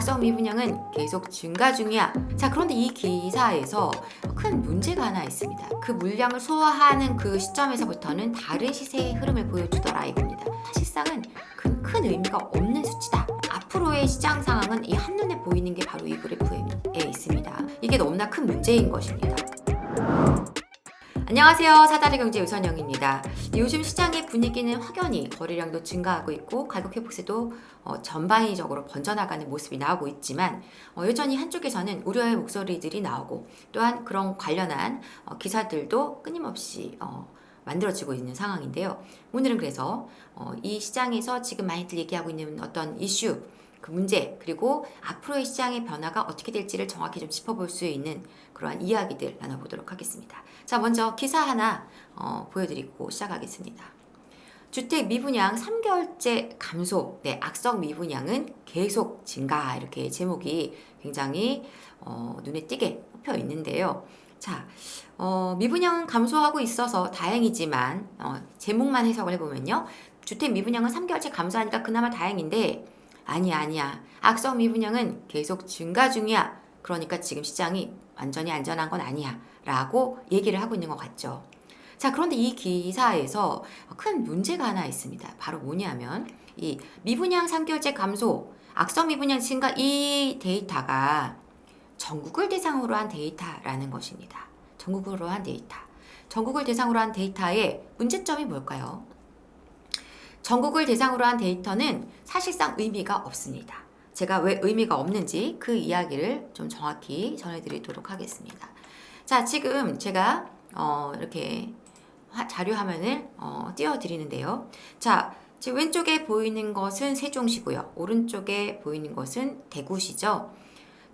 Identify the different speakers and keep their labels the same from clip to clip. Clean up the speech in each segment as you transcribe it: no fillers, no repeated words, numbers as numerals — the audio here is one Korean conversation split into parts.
Speaker 1: 악성 미분양은 계속 증가 중이야. 자, 그런데 이 기사에서 큰 문제가 하나 있습니다. 그 물량을 소화하는 그 시점에서부터는 다른 시세의 흐름을 보여주더라 이겁니다. 사실상은 큰 의미가 없는 수치다. 앞으로의 시장 상황은 이 한눈에 보이는 게 바로 이 그래프에 있습니다. 이게 너무나 큰 문제인 것입니다. 안녕하세요. 사다리 경제 유선영입니다. 요즘 시장의 분위기는 확연히 거래량도 증가하고 있고 가격 회복세도 전방위적으로 번져나가는 모습이 나오고 있지만 여전히 한쪽에서는 우려의 목소리들이 나오고 또한 그런 관련한 기사들도 끊임없이 만들어지고 있는 상황인데요. 오늘은 그래서 이 시장에서 지금 많이들 얘기하고 있는 어떤 이슈, 그 문제, 그리고 앞으로의 시장의 변화가 어떻게 될지를 정확히 좀 짚어볼 수 있는 그러한 이야기들 나눠보도록 하겠습니다. 자, 먼저 기사 하나 보여드리고 시작하겠습니다. 주택 미분양 3개월째 감소, 악성 미분양은 계속 증가, 이렇게 제목이 굉장히 눈에 띄게 뽑혀 있는데요. 자, 미분양은 감소하고 있어서 다행이지만 제목만 해석을 해보면요. 주택 미분양은 3개월째 감소하니까 그나마 다행인데 아니야. 악성 미분양은 계속 증가 중이야. 그러니까 지금 시장이 완전히 안전한 건 아니야. 라고 얘기를 하고 있는 것 같죠. 자, 그런데 이 기사에서 큰 문제가 하나 있습니다. 바로 뭐냐면 이 미분양 3개월째 감소, 악성 미분양 증가 이 데이터가 전국을 대상으로 한 데이터라는 것입니다. 전국으로 한 데이터. 전국을 대상으로 한 데이터의 문제점이 뭘까요? 전국을 대상으로 한 데이터는 사실상 의미가 없습니다. 제가 왜 의미가 없는지 그 이야기를 좀 정확히 전해드리도록 하겠습니다. 자, 지금 제가 이렇게 자료 화면을 띄워드리는데요. 자, 지금 왼쪽에 보이는 것은 세종시고요. 오른쪽에 보이는 것은 대구시죠.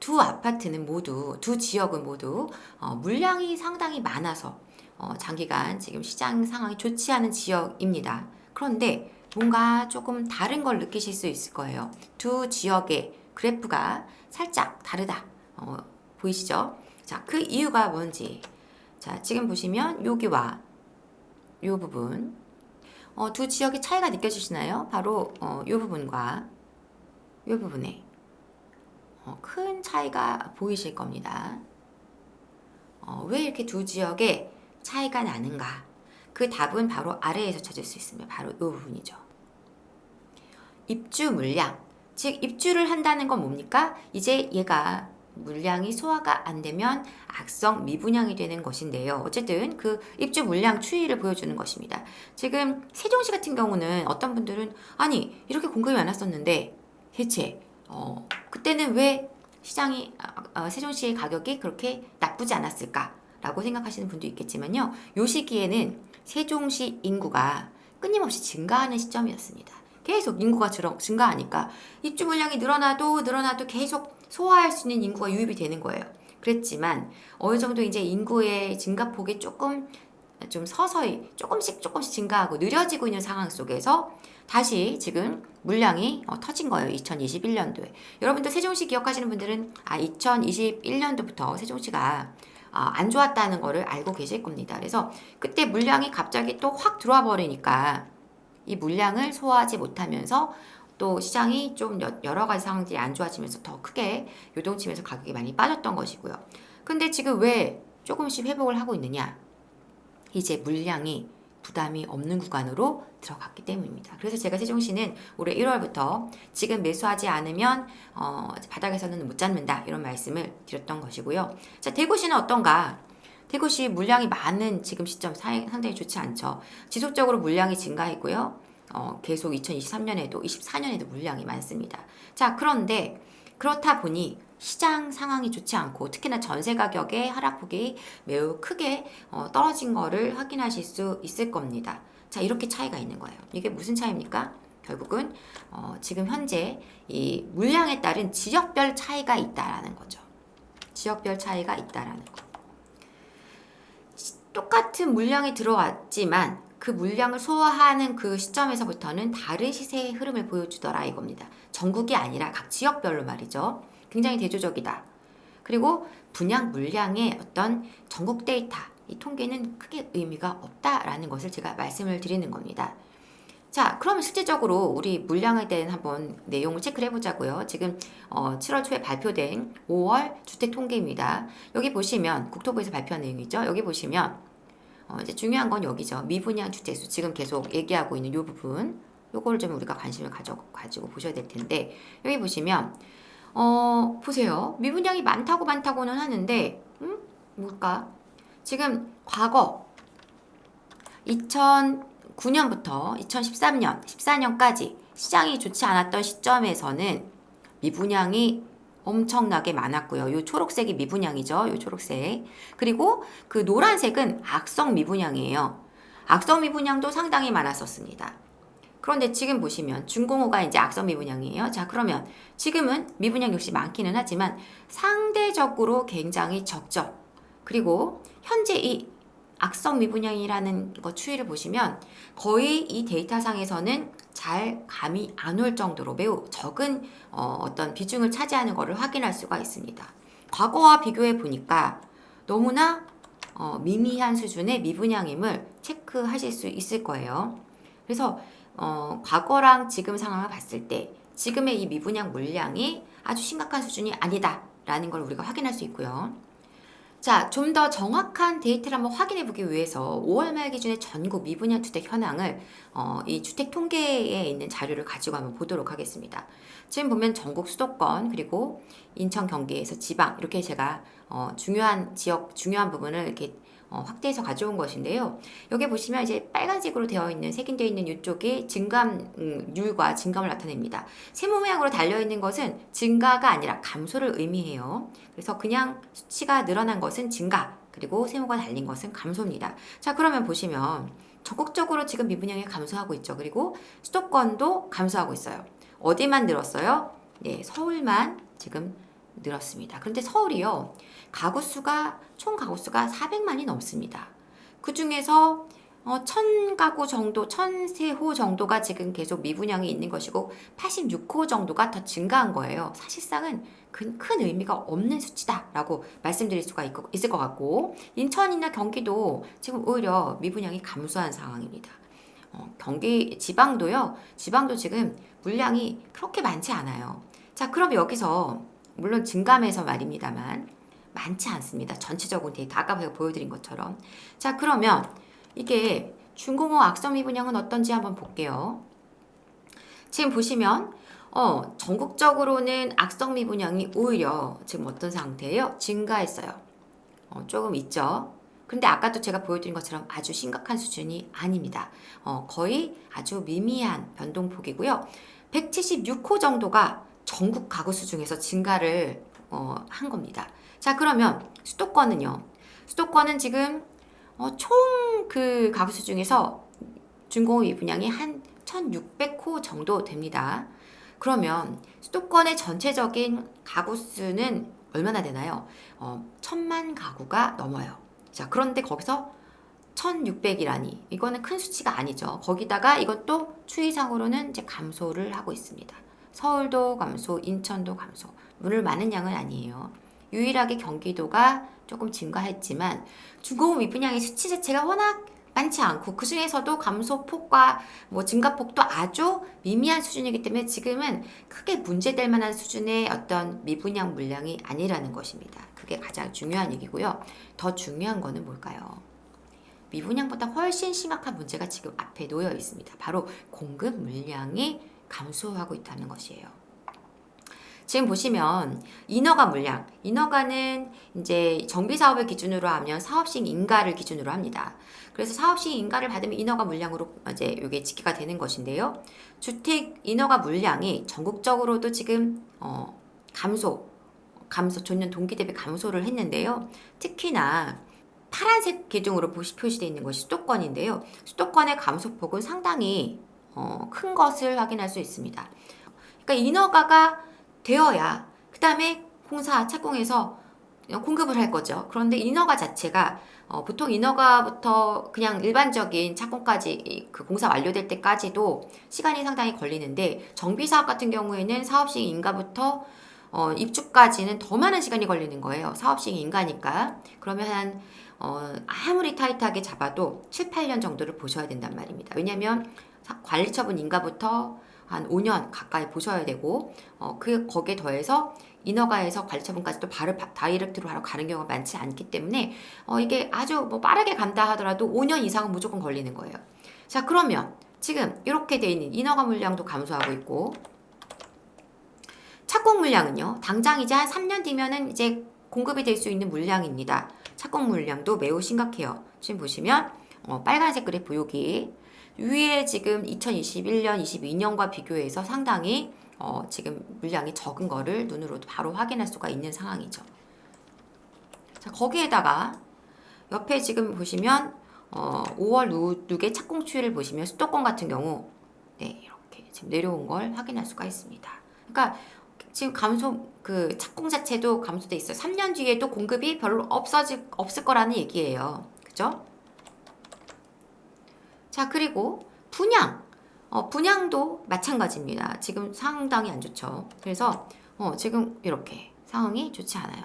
Speaker 1: 두 아파트는 모두, 두 지역은 모두 물량이 상당히 많아서 장기간 지금 시장 상황이 좋지 않은 지역입니다. 그런데 뭔가 조금 다른 걸 느끼실 수 있을 거예요. 두 지역의 그래프가 살짝 다르다. 보이시죠? 자, 그 이유가 뭔지. 자, 지금 보시면 여기와 이 부분. 두 지역의 차이가 느껴지시나요? 바로 이 부분과 이 부분에 큰 차이가 보이실 겁니다. 왜 이렇게 두 지역의 차이가 나는가? 그 답은 바로 아래에서 찾을 수 있습니다. 바로 이 부분이죠. 입주 물량. 즉 입주를 한다는 건 뭡니까? 이제 얘가 물량이 소화가 안 되면 악성 미분양이 되는 것인데요. 어쨌든 그 입주 물량 추이를 보여주는 것입니다. 지금 세종시 같은 경우는 어떤 분들은 아니 이렇게 공급이 많았었는데 대체 그때는 왜 시장이 세종시의 가격이 그렇게 나쁘지 않았을까라고 생각하시는 분도 있겠지만요. 이 시기에는 세종시 인구가 끊임없이 증가하는 시점이었습니다. 계속 인구가 증가하니까 입주 물량이 늘어나도 계속 소화할 수 있는 인구가 유입이 되는 거예요. 그랬지만 어느 정도 이제 인구의 증가폭이 조금 좀 서서히 조금씩 증가하고 느려지고 있는 상황 속에서 다시 지금 물량이 터진 거예요. 2021년도에. 여러분들 세종시 기억하시는 분들은 2021년도부터 세종시가 안 좋았다는 거를 알고 계실 겁니다. 그래서 그때 물량이 갑자기 또 확 들어와 버리니까 이 물량을 소화하지 못하면서 또 시장이 좀 여러 가지 상황들이 안 좋아지면서 더 크게 요동치면서 가격이 많이 빠졌던 것이고요. 근데 지금 왜 조금씩 회복을 하고 있느냐? 이제 물량이 부담이 없는 구간으로 들어갔기 때문입니다. 그래서 제가 세종시는 올해 1월부터 지금 매수하지 않으면 바닥에서는 못 잡는다 이런 말씀을 드렸던 것이고요. 자, 대구시는 어떤가? 대구시 물량이 많은 지금 시점 상당히 좋지 않죠. 지속적으로 물량이 증가했고요. 계속 2023년에도 24년에도 물량이 많습니다. 자, 그런데 그렇다 보니 시장 상황이 좋지 않고 특히나 전세 가격의 하락폭이 매우 크게 떨어진 거를 확인하실 수 있을 겁니다. 자, 이렇게 차이가 있는 거예요. 이게 무슨 차이입니까? 결국은 지금 현재 이 물량에 따른 지역별 차이가 있다라는 거죠. 지역별 차이가 있다라는 거. 똑같은 물량이 들어왔지만 그 물량을 소화하는 그 시점에서부터는 다른 시세의 흐름을 보여주더라 이겁니다. 전국이 아니라 각 지역별로 말이죠. 굉장히 대조적이다. 그리고 분양 물량의 어떤 전국 데이터, 이 통계는 크게 의미가 없다라는 것을 제가 말씀을 드리는 겁니다. 자, 그러면 실질적으로 우리 물량에 대한 한번 내용을 체크를 해보자고요. 지금 7월 초에 발표된 5월 주택 통계입니다. 여기 보시면 국토부에서 발표한 내용이죠. 여기 보시면 이제 중요한 건 여기죠. 미분양 주택수 지금 계속 얘기하고 있는 이 부분. 요거를 좀 우리가 관심을 가지고 보셔야 될 텐데 여기 보시면 보세요. 미분양이 많다고는 하는데 뭘까? 지금 과거 2009년부터 2013년, 14년까지 시장이 좋지 않았던 시점에서는 미분양이 엄청나게 많았고요. 요 초록색이 미분양이죠. 요 초록색. 그리고 그 노란색은 악성 미분양이에요. 악성 미분양도 상당히 많았었습니다. 그런데 지금 보시면 준공호가 이제 악성 미분양이에요. 자, 그러면 지금은 미분양 역시 많기는 하지만 상대적으로 굉장히 적죠. 그리고 현재 이 악성 미분양이라는 거 추이를 보시면 거의 이 데이터상에서는 잘 감이 안 올 정도로 매우 적은 어떤 비중을 차지하는 것을 확인할 수가 있습니다. 과거와 비교해 보니까 너무나 미미한 수준의 미분양임을 체크하실 수 있을 거예요. 그래서 과거랑 지금 상황을 봤을 때 지금의 이 미분양 물량이 아주 심각한 수준이 아니다라는 걸 우리가 확인할 수 있고요. 자, 좀 더 정확한 데이터를 한번 확인해 보기 위해서 5월 말 기준의 전국 미분양 주택 현황을 이 주택 통계에 있는 자료를 가지고 한번 보도록 하겠습니다. 지금 보면 전국 수도권 그리고 인천 경기에서 지방 이렇게 제가 중요한 지역 중요한 부분을 이렇게 확대해서 가져온 것인데요. 여기 보시면 이제 빨간색으로 되어 있는 색인되어 있는 이쪽이 증감률과 증감을 나타냅니다. 세모 모양으로 달려 있는 것은 증가가 아니라 감소를 의미해요. 그래서 그냥 수치가 늘어난 것은 증가, 그리고 세모가 달린 것은 감소입니다. 자, 그러면 보시면 전국적으로 지금 미분양이 감소하고 있죠. 그리고 수도권도 감소하고 있어요. 어디만 늘었어요? 네, 서울만 지금 늘었습니다. 그런데 서울이요. 총 가구 수가 400만이 넘습니다. 그 중에서 1000가구 정도, 1000세호 정도가 지금 계속 미분양이 있는 것이고 86호 정도가 더 증가한 거예요. 사실상은 큰 의미가 없는 수치다라고 말씀드릴 수가 있을 것 같고 인천이나 경기도 지금 오히려 미분양이 감소한 상황입니다. 지방도 지금 물량이 그렇게 많지 않아요. 자, 그럼 여기서 물론 증감해서 말입니다만 많지 않습니다. 전체적인 데이터 아까 제가 보여드린 것처럼. 자, 그러면 이게 준공호 악성 미분양은 어떤지 한번 볼게요. 지금 보시면 전국적으로는 악성 미분양이 오히려 지금 어떤 상태예요? 증가했어요. 조금 있죠. 근데 아까도 제가 보여드린 것처럼 아주 심각한 수준이 아닙니다. 거의 아주 미미한 변동폭이고요. 176호 정도가 전국 가구 수 중에서 증가를 한 겁니다. 자, 그러면 수도권은요. 수도권은 지금 총 그 가구 수 중에서 준공호 미분양이 한 1600호 정도 됩니다. 그러면 수도권의 전체적인 가구 수는 얼마나 되나요? 1000만 가구가 넘어요. 자, 그런데 거기서 1600이라니 이거는 큰 수치가 아니죠. 거기다가 이것도 추이상으로는 이제 감소를 하고 있습니다. 서울도 감소, 인천도 감소. 물을 많은 양은 아니에요. 유일하게 경기도가 조금 증가했지만 준공호 미분양의 수치 자체가 워낙 많지 않고 그 중에서도 감소폭과 증가폭도 아주 미미한 수준이기 때문에 지금은 크게 문제될 만한 수준의 어떤 미분양 물량이 아니라는 것입니다. 그게 가장 중요한 얘기고요. 더 중요한 거는 뭘까요? 미분양보다 훨씬 심각한 문제가 지금 앞에 놓여 있습니다. 바로 공급 물량이 감소하고 있다는 것이에요. 지금 보시면 인허가 물량, 인허가는 이제 정비 사업을 기준으로 하면 사업식 인가를 기준으로 합니다. 그래서 사업식 인가를 받으면 인허가 물량으로 이제 이게 집계가 되는 것인데요. 주택 인허가 물량이 전국적으로도 지금 감소 전년 동기 대비 감소를 했는데요. 특히나 파란색 기둥으로 표시되어 있는 것이 수도권인데요. 수도권의 감소폭은 상당히 큰 것을 확인할 수 있습니다. 그러니까 인허가가 되어야 그 다음에 착공해서 공급을 할 거죠. 그런데 인허가 자체가 보통 인허가부터 그냥 일반적인 착공까지 그 공사 완료될 때까지도 시간이 상당히 걸리는데 정비사업 같은 경우에는 사업식 인가부터 입주까지는 더 많은 시간이 걸리는 거예요. 사업식 인가니까. 그러면 아무리 타이트하게 잡아도 7, 8년 정도를 보셔야 된단 말입니다. 왜냐하면 관리 처분 인가부터 한 5년 가까이 보셔야 되고 거기에 더해서 인허가에서 관리 처분까지도 바로 다이렉트로 바로 가는 경우가 많지 않기 때문에 이게 아주 뭐 빠르게 간다 하더라도 5년 이상은 무조건 걸리는 거예요. 자, 그러면 지금 이렇게 돼 있는 인허가 물량도 감소하고 있고 착공 물량은요. 당장 이제 한 3년 뒤면은 이제 공급이 될 수 있는 물량입니다. 착공 물량도 매우 심각해요. 지금 보시면 빨간색 그래프 여기 위에 지금 2021년, 22년과 비교해서 상당히 지금 물량이 적은 거를 눈으로도 바로 확인할 수가 있는 상황이죠. 자, 거기에다가 옆에 지금 보시면 5월 6일 착공 추이를 보시면 수도권 같은 경우 네, 이렇게 지금 내려온 걸 확인할 수가 있습니다. 그러니까 지금 그 착공 자체도 감소돼 있어요. 3년 뒤에도 공급이 별로 없을 거라는 얘기예요. 그죠? 자, 그리고 분양도 마찬가지입니다. 지금 상당히 안 좋죠. 그래서 지금 이렇게 상황이 좋지 않아요.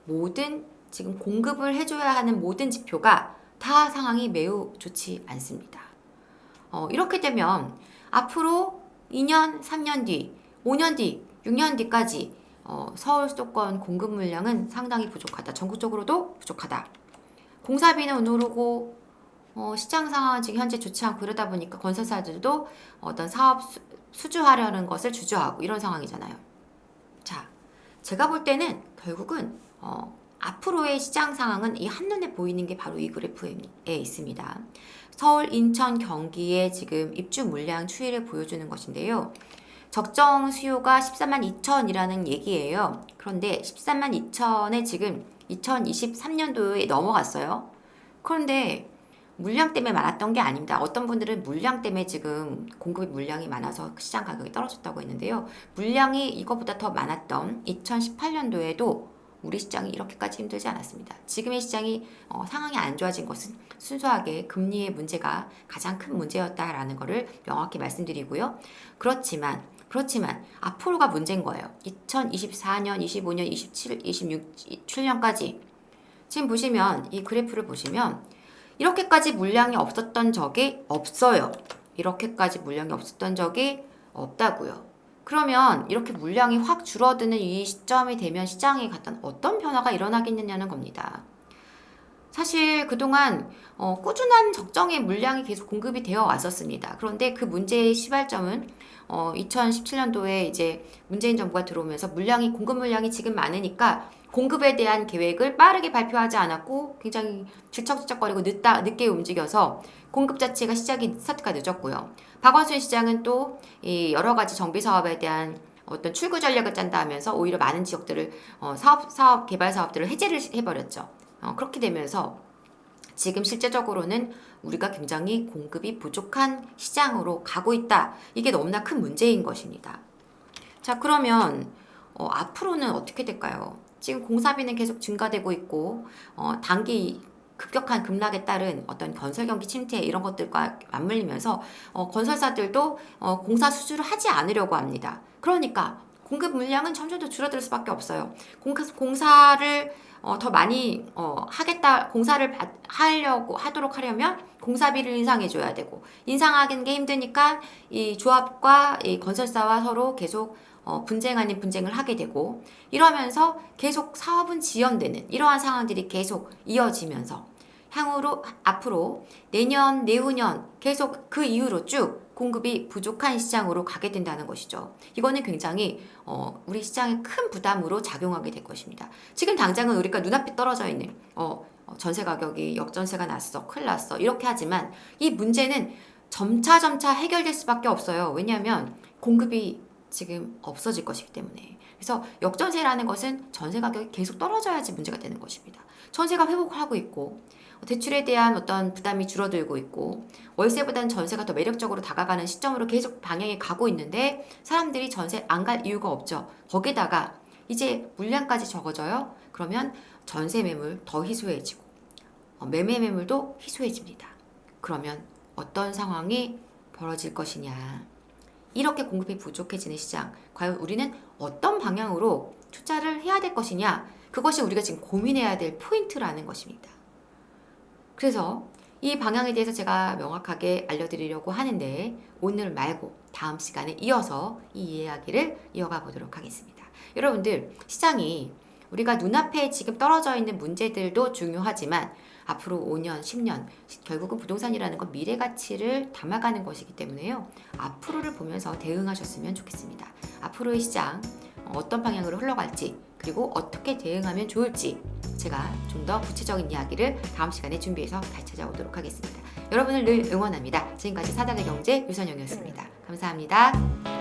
Speaker 1: 모든 지금 공급을 해줘야 하는 모든 지표가 다 상황이 매우 좋지 않습니다. 이렇게 되면 앞으로 2년, 3년 뒤, 5년 뒤, 6년 뒤까지 서울 수도권 공급 물량은 상당히 부족하다. 전국적으로도 부족하다. 공사비는 오르고 시장 상황은 지금 현재 좋지 않고 이러다 보니까 건설사들도 어떤 사업 수주하려는 것을 주저하고 이런 상황이잖아요. 자, 제가 볼 때는 결국은 앞으로의 시장 상황은 이 한눈에 보이는 게 바로 이 그래프에 있습니다. 서울, 인천, 경기의 지금 입주 물량 추이를 보여주는 것인데요. 적정 수요가 13만 2천이라는 얘기예요. 그런데 13만 2천에 지금 2023년도에 넘어갔어요. 그런데 물량 때문에 많았던 게 아닙니다. 어떤 분들은 물량 때문에 지금 공급의 물량이 많아서 시장 가격이 떨어졌다고 했는데요. 물량이 이거보다 더 많았던 2018년도에도 우리 시장이 이렇게까지 힘들지 않았습니다. 지금의 시장이 상황이 안 좋아진 것은 순수하게 금리의 문제가 가장 큰 문제였다라는 것을 명확히 말씀드리고요. 그렇지만 앞으로가 문제인 거예요. 2024년, 25년, 27, 26년까지 지금 보시면 이 그래프를 보시면 이렇게까지 물량이 없었던 적이 없어요. 이렇게까지 물량이 없었던 적이 없다고요. 그러면 이렇게 물량이 확 줄어드는 이 시점이 되면 시장에 어떤 변화가 일어나겠느냐는 겁니다. 사실 그동안 꾸준한 적정의 물량이 계속 공급이 되어 왔었습니다. 그런데 그 문제의 시발점은 2017년도에 이제 문재인 정부가 들어오면서 공급 물량이 지금 많으니까 공급에 대한 계획을 빠르게 발표하지 않았고 굉장히 질척질척거리고 늦게 움직여서 공급 자체가 스타트가 늦었고요. 박원순 시장은 또 이 여러 가지 정비 사업에 대한 어떤 출구 전략을 짠다 하면서 오히려 많은 지역들을 개발 사업들을 해제를 해버렸죠. 그렇게 되면서 지금 실제적으로는 우리가 굉장히 공급이 부족한 시장으로 가고 있다. 이게 너무나 큰 문제인 것입니다. 자, 그러면 앞으로는 어떻게 될까요? 지금 공사비는 계속 증가되고 있고 단기 급격한 급락에 따른 어떤 건설 경기 침체 이런 것들과 맞물리면서 건설사들도 공사 수주를 하지 않으려고 합니다. 그러니까 공급 물량은 점점 더 줄어들 수밖에 없어요. 공사를 더 많이 공사를 하도록 하려면 공사비를 인상해줘야 되고 인상하는 게 힘드니까 이 조합과 이 건설사와 서로 계속 분쟁 아닌 분쟁을 하게 되고 이러면서 계속 사업은 지연되는 이러한 상황들이 계속 이어지면서 앞으로 내년, 내후년 계속 그 이후로 쭉 공급이 부족한 시장으로 가게 된다는 것이죠. 이거는 굉장히 우리 시장에 큰 부담으로 작용하게 될 것입니다. 지금 당장은 우리가 눈앞에 떨어져 있는 전세 가격이 역전세가 났어, 큰일 났어 이렇게 하지만 이 문제는 점차 해결될 수밖에 없어요. 왜냐하면 공급이 지금 없어질 것이기 때문에. 그래서 역전세라는 것은 전세 가격이 계속 떨어져야지 문제가 되는 것입니다. 전세가 회복을 하고 있고 대출에 대한 어떤 부담이 줄어들고 있고 월세보다는 전세가 더 매력적으로 다가가는 시점으로 계속 방향이 가고 있는데 사람들이 전세 안 갈 이유가 없죠. 거기다가 이제 물량까지 적어져요. 그러면 전세 매물 더 희소해지고 매매 매물도 희소해집니다. 그러면 어떤 상황이 벌어질 것이냐. 이렇게 공급이 부족해지는 시장, 과연 우리는 어떤 방향으로 투자를 해야 될 것이냐, 그것이 우리가 지금 고민해야 될 포인트라는 것입니다. 그래서 이 방향에 대해서 제가 명확하게 알려드리려고 하는데 오늘 말고 다음 시간에 이어서 이 이야기를 이어가 보도록 하겠습니다. 여러분들, 시장이 우리가 눈앞에 지금 떨어져 있는 문제들도 중요하지만 앞으로 5년, 10년, 결국은 부동산이라는 건 미래 가치를 담아가는 것이기 때문에요. 앞으로를 보면서 대응하셨으면 좋겠습니다. 앞으로의 시장 어떤 방향으로 흘러갈지, 그리고 어떻게 대응하면 좋을지 제가 좀 더 구체적인 이야기를 다음 시간에 준비해서 다시 찾아오도록 하겠습니다. 여러분을 늘 응원합니다. 지금까지 사단의 경제 유선영이었습니다. 감사합니다.